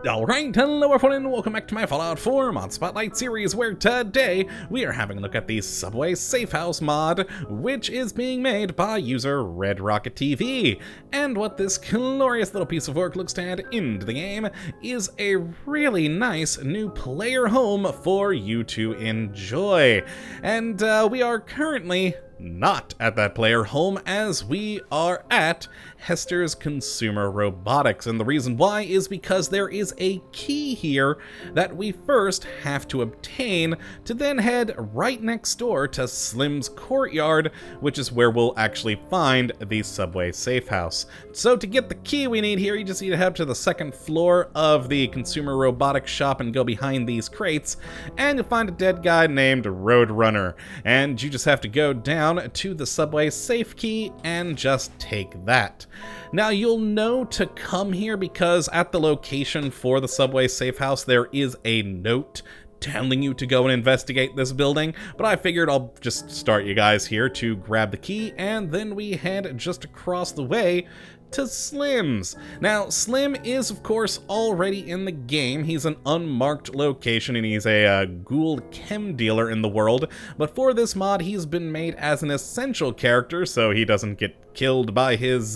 Alright, hello everyone and welcome back to my Fallout 4 Mod Spotlight series, where today we are having a look at the Subway Safehouse mod, which is being made by user Red Rocket TV. And what this glorious little piece of work looks to add into the game is a really nice new player home for you to enjoy. And we are currently not at that player home, as we are at Hester's Consumer Robotics, and the reason why is because there is a key here that we first have to obtain to then head right next door to Slim's Courtyard, which is where we'll actually find the Subway Safehouse. So to get the key we need here, you just need to head to the second floor of the Consumer Robotics shop and go behind these crates, and you'll find a dead guy named Roadrunner, and you just have to go down to the Subway Safe key and just take that. Now you'll know to come here because at the location for the Subway Safehouse there is a note telling you to go and investigate this building, but I figured I'll just start you guys here to grab the key, and then we head just across the way to Slim's. Now, Slim is, of course, already in the game. He's an unmarked location, and he's a ghoul chem dealer in the world, but for this mod, he's been made as an essential character, so he doesn't get killed by his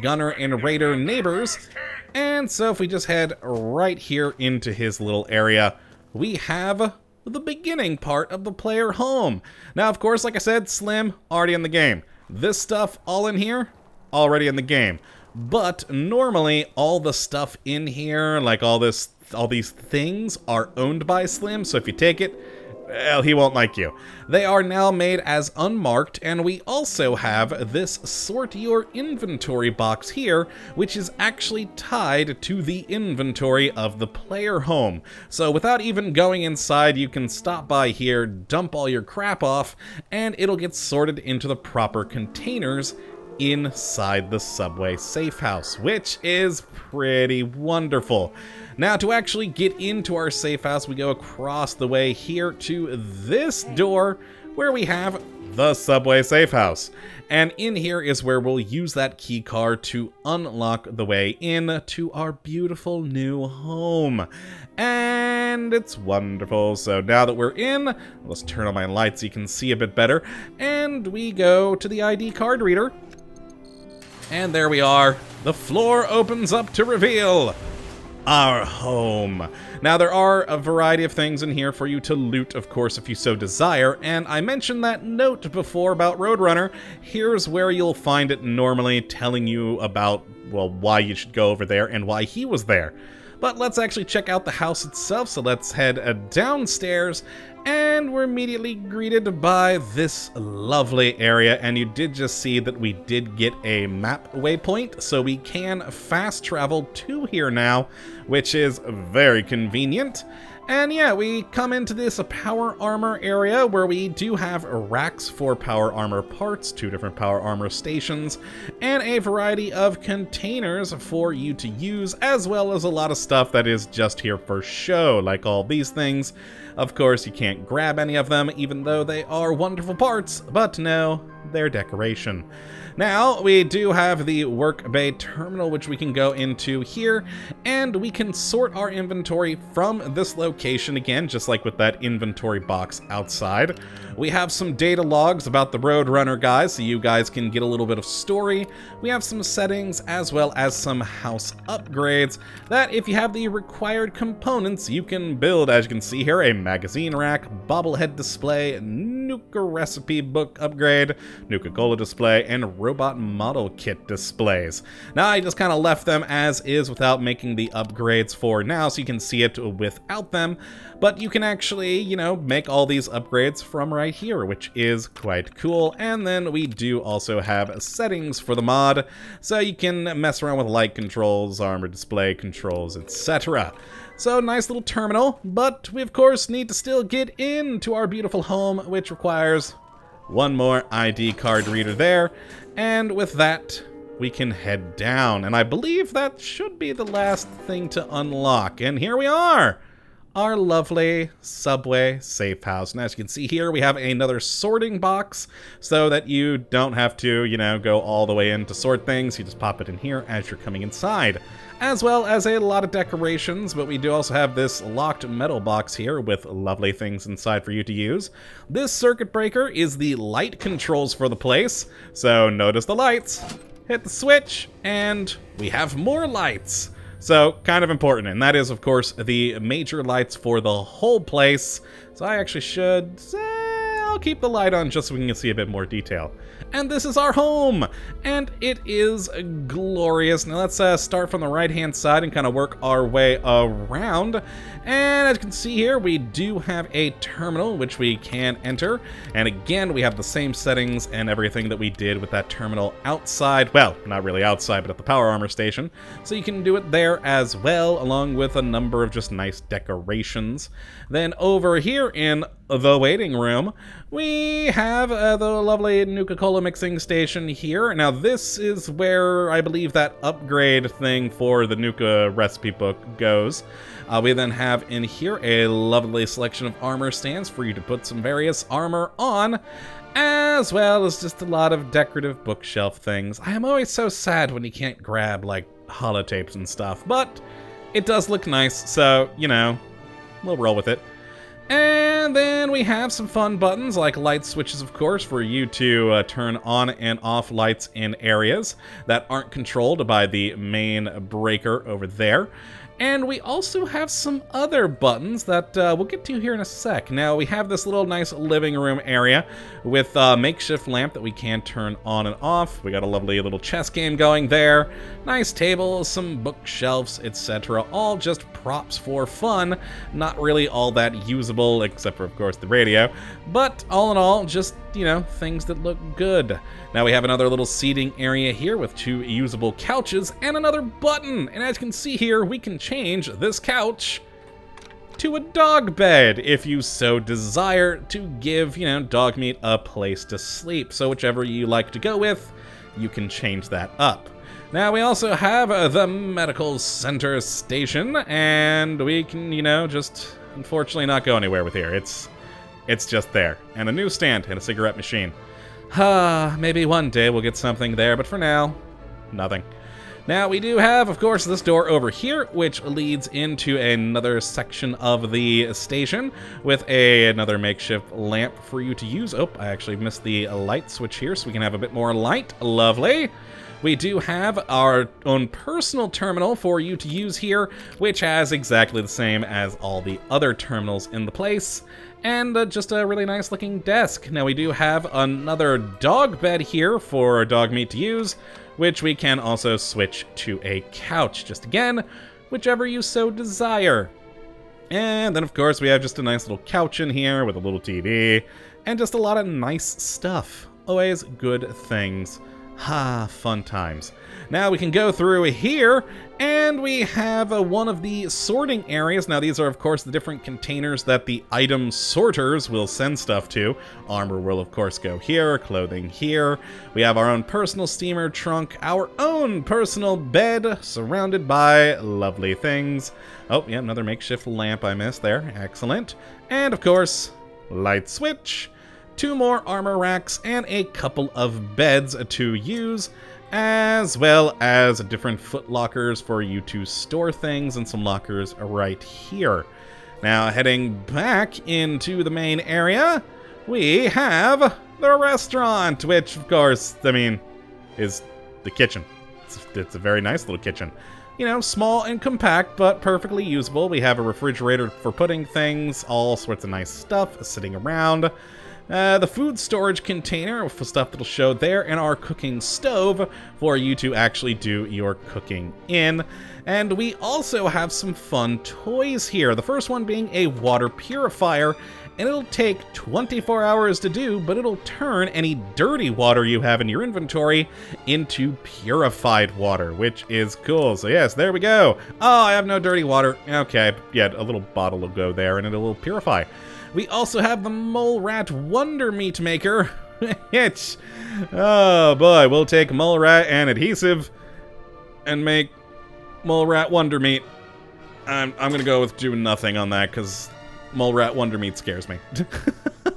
gunner and raider neighbors. And so if we just head right here into his little area, we have the beginning part of the player home. Now, of course, like I said, Slim, already in the game. This stuff all in here, already in the game. But normally, all the stuff in here, like all these things, are owned by Slim, so if you take it, well, he won't like you. They are now made as unmarked, and we also have this sort your inventory box here, which is actually tied to the inventory of the player home. So without even going inside, you can stop by here, dump all your crap off, and it'll get sorted into the proper containers inside the Subway Safehouse, which is pretty wonderful. Now, to actually get into our safe house, we go across the way here to this door where we have the Subway Safehouse. And in here is where we'll use that key card to unlock the way in to our beautiful new home. And it's wonderful. So now that we're in, let's turn on my lights so you can see a bit better. And we go to the ID card reader. And there we are. The floor opens up to reveal our home. Now, there are a variety of things in here for you to loot, of course, if you so desire, and I mentioned that note before about Roadrunner. Here's where you'll find it normally, telling you about, well, why you should go over there and why he was there. But let's actually check out the house itself, so let's head downstairs, and we're immediately greeted by this lovely area, and you did just see that we did get a map waypoint, so we can fast travel to here now, which is very convenient. And yeah, we come into this power armor area where we do have racks for power armor parts, 2 different power armor stations, and a variety of containers for you to use, as well as a lot of stuff that is just here for show, like all these things. Of course, you can't grab any of them, even though they are wonderful parts, but no, they're decoration. Now, we do have the work bay terminal, which we can go into here, and we can sort our inventory from this location again, just like with that inventory box outside. We have some data logs about the Roadrunner guys, so you guys can get a little bit of story. We have some settings, as well as some house upgrades, that if you have the required components, you can build. As you can see here, a magazine rack, bobblehead display, Nuka recipe book upgrade, Nuka Cola display, and robot model kit displays. Now, I just kind of left them as is without making the upgrades for now, so you can see it without them, but you can actually, you know, make all these upgrades from right here, which is quite cool. And then we do also have settings for the mod, so you can mess around with light controls, armor display controls, etc. So, nice little terminal, but we of course need to still get into our beautiful home, which requires one more ID card reader there, and with that, we can head down, and I believe that should be the last thing to unlock, and here we are! our lovely Subway Safehouse. And as you can see here, we have another sorting box so that you don't have to, go all the way in to sort things. You just pop it in here as you're coming inside. As well as a lot of decorations, but we do also have this locked metal box here with lovely things inside for you to use. This circuit breaker is the light controls for the place, so notice the lights, hit the switch, and we have more lights. So, kind of important, and that is, of course, the major lights for the whole place. So I actually should... I'll keep the light on just so we can see a bit more detail. And this is our home! And it is glorious. Now let's start from the right-hand side and kind of work our way around. And as you can see here, we do have a terminal which we can enter. And again, we have the same settings and everything that we did with that terminal outside. Well, not really outside, but at the power armor station. So you can do it there as well, along with a number of just nice decorations. Then over here in the waiting room, we have the lovely Nuka Cola mixing station here. Now this is where I believe that upgrade thing for the Nuka recipe book goes. We then have in here a lovely selection of armor stands for you to put some various armor on, as well as just a lot of decorative bookshelf things. I am always so sad when you can't grab like holotapes and stuff, but it does look nice, so, we'll roll with it. And then we have some fun buttons like light switches, of course, for you to turn on and off lights in areas that aren't controlled by the main breaker over there. And we also have some other buttons that we'll get to here in a sec. Now, we have this little nice living room area with a makeshift lamp that we can turn on and off. We got a lovely little chess game going there. Nice tables, some bookshelves, etc. All just props for fun. Not really all that usable, except for, of course, the radio. But all in all, just, things that look good. Now we have another little seating area here with 2 usable couches and another button. And as you can see here, we can change this couch to a dog bed if you so desire to give, dog meat a place to sleep. So whichever you like to go with, you can change that up. Now we also have the medical center station, and we can, just unfortunately not go anywhere with here. It's just there. And a newsstand and a cigarette machine. Maybe one day we'll get something there, but for now, nothing. Now, we do have, of course, this door over here, which leads into another section of the station with another makeshift lamp for you to use. Oh, I actually missed the light switch here, so we can have a bit more light. Lovely. We do have our own personal terminal for you to use here, which has exactly the same as all the other terminals in the place. And just a really nice looking desk. Now we do have another dog bed here for dog meat to use, which we can also switch to a couch. Just again, whichever you so desire. And then of course we have just a nice little couch in here with a little TV and just a lot of nice stuff. Always good things. Fun times. Now we can go through here, and we have one of the sorting areas. Now these are, of course, the different containers that the item sorters will send stuff to. Armor will, of course, go here, clothing here. We have our own personal steamer trunk, our own personal bed, surrounded by lovely things. Oh, yeah, another makeshift lamp I missed there. Excellent. And, of course, light switch. 2 more armor racks, and a couple of beds to use, as well as different foot lockers for you to store things, and some lockers right here. Now, heading back into the main area, we have the restaurant, which, of course, is the kitchen. It's a very nice little kitchen. Small and compact, but perfectly usable. We have a refrigerator for putting things, all sorts of nice stuff sitting around. The food storage container with stuff that'll show there, and our cooking stove for you to actually do your cooking in. And we also have some fun toys here. The first one being a water purifier, and it'll take 24 hours to do, but it'll turn any dirty water you have in your inventory into purified water, which is cool. So yes, there we go. Oh, I have no dirty water. Okay, yeah, a little bottle will go there, and it'll purify. We also have the Mole Rat Wonder Meat Maker, which, oh boy, we'll take Mole Rat and adhesive and make Mole Rat Wonder Meat. I'm gonna go with do nothing on that, because Mole Rat Wonder Meat scares me.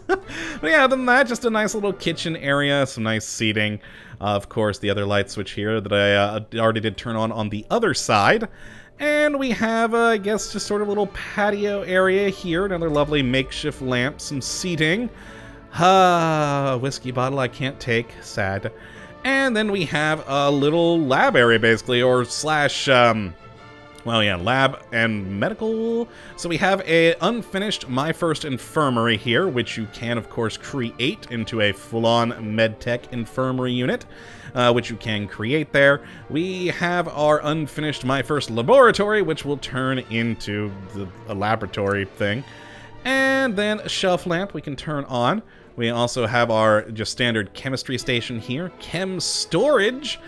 But yeah, other than that, just a nice little kitchen area, some nice seating. Of course, the other light switch here that I already did turn on the other side. And we have, I guess, just sort of a little patio area here. Another lovely makeshift lamp, some seating. A whiskey bottle I can't take. Sad. And then we have a little lab area, basically, or slash, well, yeah, lab and medical. So we have a unfinished My First Infirmary here, which you can, of course, create into a full-on medtech infirmary unit, which you can create there. We have our unfinished My First Laboratory, which will turn into a laboratory thing. And then a shelf lamp we can turn on. We also have our just standard chemistry station here, chem storage.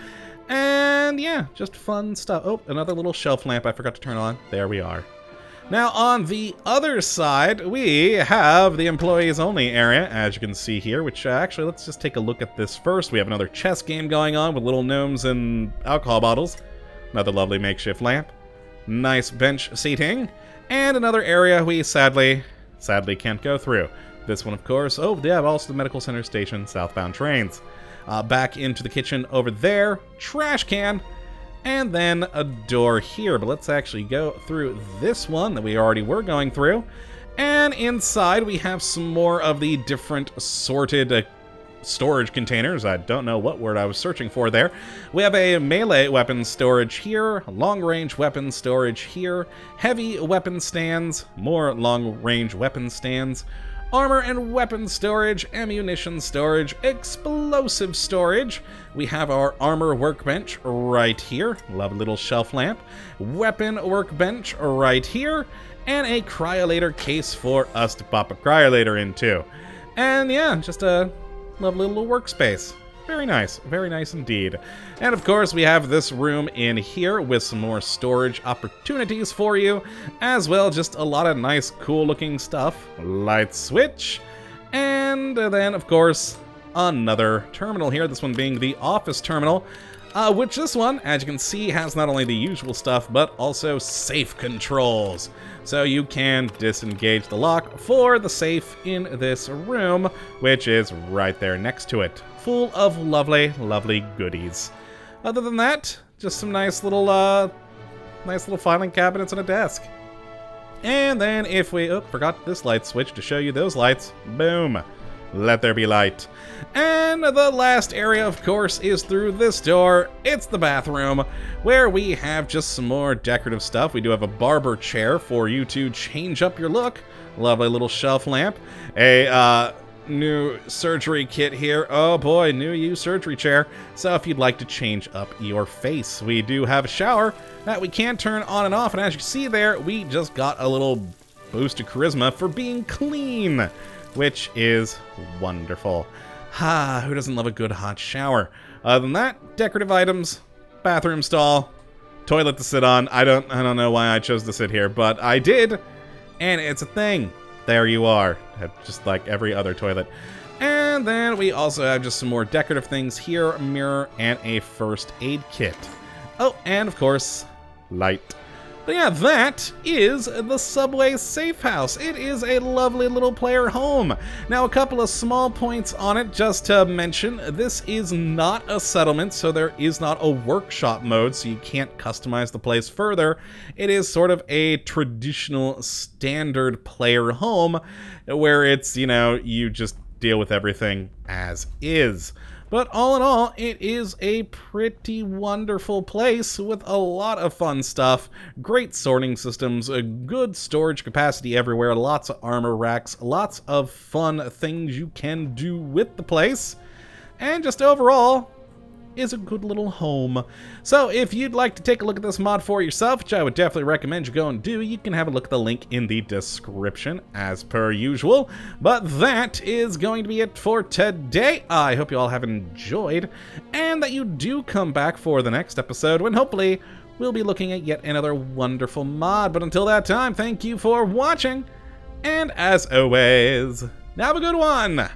And yeah, just fun stuff. Oh, another little shelf lamp I forgot to turn on. There we are. Now on the other side, we have the employees only area, as you can see here, which actually, let's just take a look at this first. We have another chess game going on with little gnomes and alcohol bottles. Another lovely makeshift lamp. Nice bench seating. And another area we sadly can't go through. This one, of course. Oh, they have also the medical center station, southbound trains. Back into the kitchen over there, trash can, and then a door here. But let's actually go through this one that we already were going through. And inside we have some more of the different sorted storage containers. I don't know what word I was searching for there. We have a melee weapon storage here, long-range weapon storage here, heavy weapon stands, more long-range weapon stands, armor and weapon storage, ammunition storage, explosive storage. We have our armor workbench right here. Lovely little shelf lamp. Weapon workbench right here. And a cryolator case for us to pop a cryolator into. And yeah, just a lovely little workspace. Very nice indeed. And of course, we have this room in here with some more storage opportunities for you, as well just a lot of nice, cool-looking stuff. Light switch, and then, of course, another terminal here, this one being the office terminal, which this one, as you can see, has not only the usual stuff, but also safe controls. So you can disengage the lock for the safe in this room, which is right there next to it. Full of lovely, lovely goodies. Other than that, just some nice little filing cabinets and a desk. And then if we, forgot this light switch to show you those lights. Boom. Let there be light. And the last area, of course, is through this door. It's the bathroom, where we have just some more decorative stuff. We do have a barber chair for you to change up your look. Lovely little shelf lamp. A, new surgery kit here. Oh boy, new used surgery chair. So if you'd like to change up your face, we do have a shower that we can turn on and off. And as you see there, we just got a little boost of charisma for being clean, which is wonderful. Who doesn't love a good hot shower? Other than that, decorative items, bathroom stall, toilet to sit on. I don't know why I chose to sit here, but I did, and it's a thing. There you are, just like every other toilet. And then we also have just some more decorative things here, a mirror, and a first aid kit. Oh, and of course, light. But yeah, that is the Subway Safehouse. It is a lovely little player home. Now, a couple of small points on it just to mention. This is not a settlement, so there is not a workshop mode, so you can't customize the place further. It is sort of a traditional standard player home where it's, you just deal with everything as is. But all in all, it is a pretty wonderful place with a lot of fun stuff, great sorting systems, a good storage capacity everywhere, lots of armor racks, lots of fun things you can do with the place, and just overall, is a good little home. So if you'd like to take a look at this mod for yourself, which I would definitely recommend you go and do, you can have a look at the link in the description as per usual. But that is going to be it for today. I hope you all have enjoyed and that you do come back for the next episode when hopefully we'll be looking at yet another wonderful mod. But until that time, thank you for watching, and as always, have a good one!